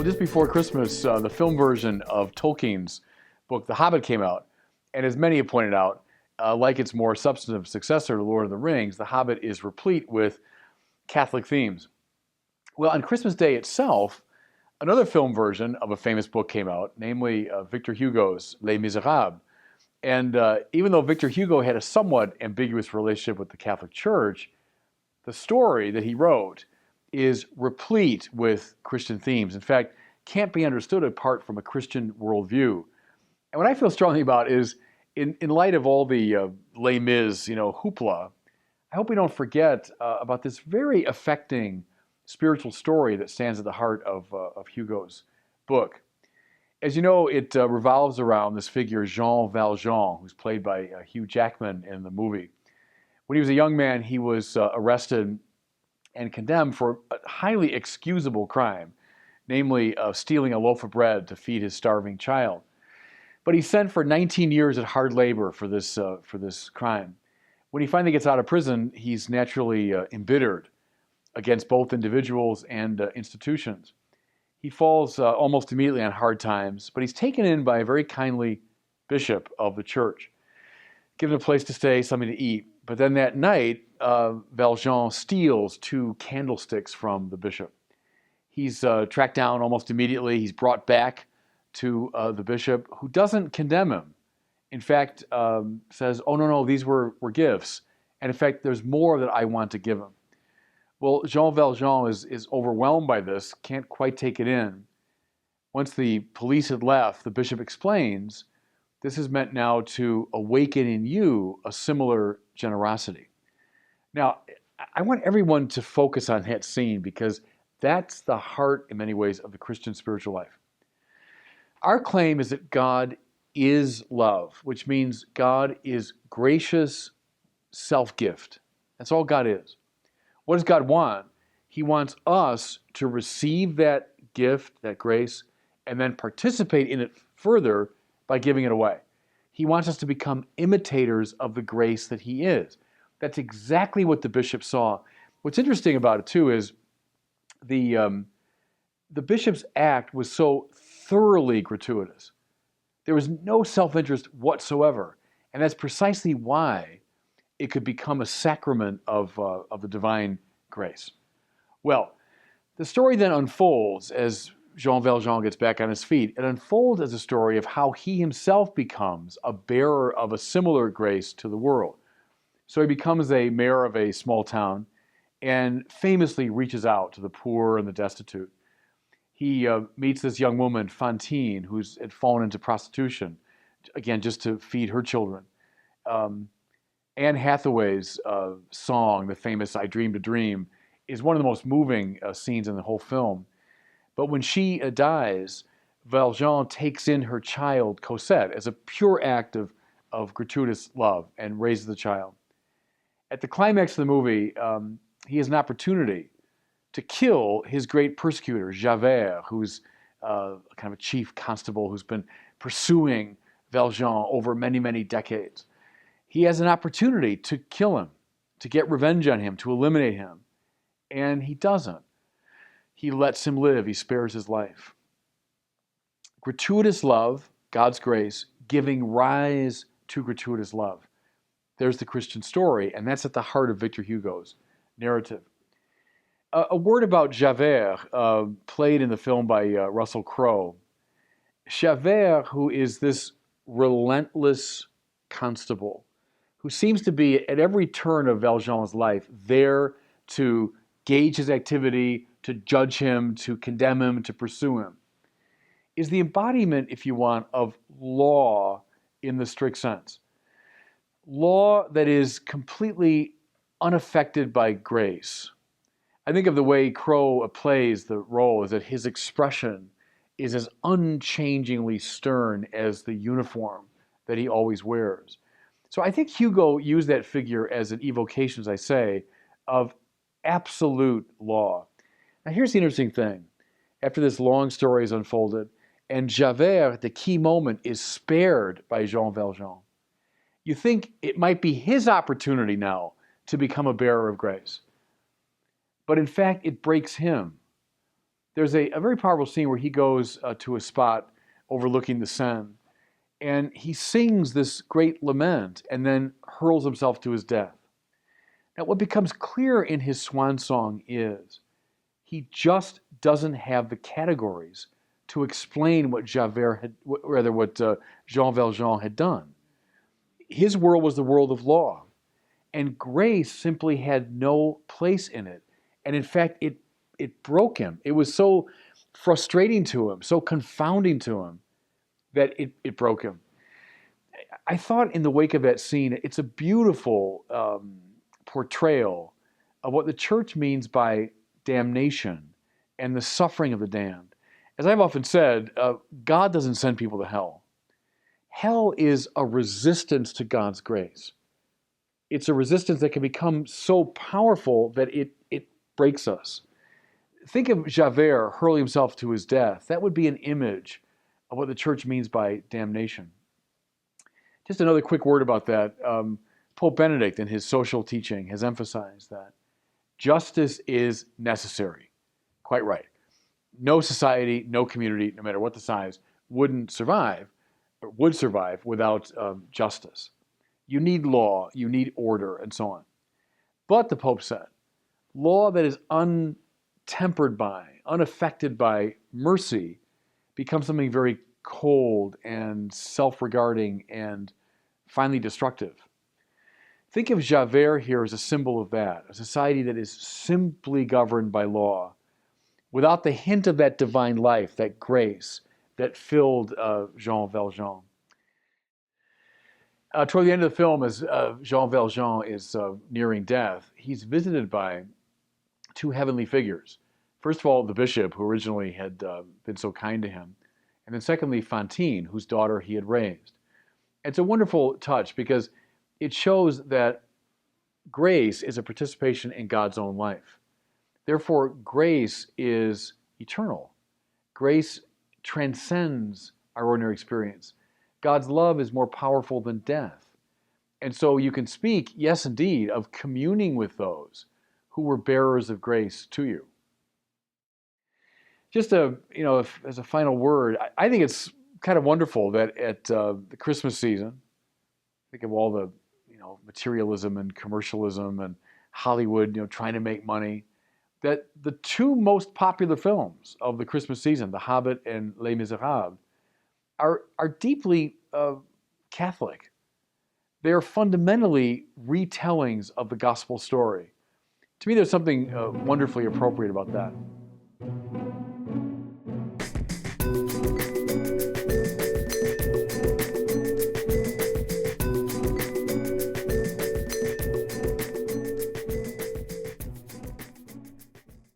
Well, just before Christmas, the film version of Tolkien's book, The Hobbit, came out. And as many have pointed out, like its more substantive successor, Lord of the Rings, The Hobbit is replete with Catholic themes. Well, on Christmas Day itself, another film version of a famous book came out, namely Victor Hugo's Les Misérables. And even though Victor Hugo had a somewhat ambiguous relationship with the Catholic Church, the story that he wrote is replete with Christian themes. In fact, can't be understood apart from a Christian worldview. And what I feel strongly about is, in light of all the Les Mis, hoopla, I hope we don't forget about this very affecting spiritual story that stands at the heart of Hugo's book. As you know, it revolves around this figure, Jean Valjean, who's played by Hugh Jackman in the movie. When he was a young man, he was arrested and condemned for a highly excusable crime, namely stealing a loaf of bread to feed his starving child. But he's sent for 19 years at hard labor for this crime. When he finally gets out of prison, he's naturally embittered against both individuals and institutions. He falls almost immediately on hard times, but he's taken in by a very kindly bishop of the church, given a place to stay, something to eat. But then that night, Valjean steals 2 candlesticks from the bishop. He's tracked down almost immediately. He's brought back to the bishop, who doesn't condemn him. In fact, says, oh, no, these were gifts. And in fact, there's more that I want to give him. Well, Jean Valjean is overwhelmed by this, can't quite take it in. Once the police had left, the bishop explains, this is meant now to awaken in you a similar generosity. Now, I want everyone to focus on that scene because that's the heart, in many ways, of the Christian spiritual life. Our claim is that God is love, which means God is gracious self-gift. That's all God is. What does God want? He wants us to receive that gift, that grace, and then participate in it further by giving it away. He wants us to become imitators of the grace that He is. That's exactly what the bishop saw. What's interesting about it, too, is the bishop's act was so thoroughly gratuitous. There was no self-interest whatsoever. And that's precisely why it could become a sacrament of the divine grace. Well, the story then unfolds as Jean Valjean gets back on his feet. It unfolds as a story of how he himself becomes a bearer of a similar grace to the world. So he becomes a mayor of a small town and famously reaches out to the poor and the destitute. He meets this young woman, Fantine, who's had fallen into prostitution, again, just to feed her children. Anne Hathaway's song, the famous I Dreamed a Dream, is one of the most moving scenes in the whole film. But when she dies, Valjean takes in her child, Cosette, as a pure act of gratuitous love and raises the child. At the climax of the movie, he has an opportunity to kill his great persecutor, Javert, who's kind of a chief constable who's been pursuing Valjean over many, many decades. He has an opportunity to kill him, to get revenge on him, to eliminate him. And he doesn't. He lets him live. He spares his life. Gratuitous love, God's grace, giving rise to gratuitous love. There's the Christian story, and that's at the heart of Victor Hugo's narrative. A word about Javert, played in the film by Russell Crowe. Javert, who is this relentless constable, who seems to be at every turn of Valjean's life there to gauge his activity, to judge him, to condemn him, to pursue him, is the embodiment, if you want, of law in the strict sense. Law that is completely unaffected by grace. I think of the way Crowe plays the role is that his expression is as unchangingly stern as the uniform that he always wears. So I think Hugo used that figure as an evocation, as I say, of absolute law. Now here's the interesting thing. After this long story is unfolded, and Javert, at the key moment, is spared by Jean Valjean, you think it might be his opportunity now to become a bearer of grace. But in fact, it breaks him. There's a very powerful scene where he goes to a spot overlooking the Seine, and he sings this great lament and then hurls himself to his death. Now, what becomes clear in his swan song is he just doesn't have the categories to explain what Javert had, rather what Jean Valjean had done. His world was the world of law, and grace simply had no place in it. And in fact, it broke him. It was so frustrating to him, so confounding to him, that it broke him. I thought in the wake of that scene, it's a beautiful portrayal of what the church means by damnation and the suffering of the damned. As I've often said, God doesn't send people to hell. Hell is a resistance to God's grace. It's a resistance that can become so powerful that it breaks us. Think of Javert hurling himself to his death. That would be an image of what the church means by damnation. Just another quick word about that. Pope Benedict, in his social teaching, has emphasized that justice is necessary. Quite right. No society, no community, no matter what the size, wouldn't survive, or would survive without justice. You need law, you need order, and so on. But, the Pope said, law that is untempered by, unaffected by mercy becomes something very cold and self-regarding and finally destructive. Think of Javert here as a symbol of that, a society that is simply governed by law, without the hint of that divine life, that grace that filled Jean Valjean. Toward the end of the film, as Jean Valjean is nearing death, he's visited by two heavenly figures. First of all, the bishop, who originally had been so kind to him, and then secondly, Fantine, whose daughter he had raised. It's a wonderful touch because it shows that grace is a participation in God's own life. Therefore, grace is eternal. Grace transcends our ordinary experience. God's love is more powerful than death. And so you can speak, yes, indeed, of communing with those who were bearers of grace to you. Just as a final word, I think it's kind of wonderful that at the Christmas season, think of all the materialism and commercialism and Hollywood trying to make money, that the two most popular films of the Christmas season, The Hobbit and Les Misérables, are deeply Catholic. They are fundamentally retellings of the gospel story. To me, there's something wonderfully appropriate about that.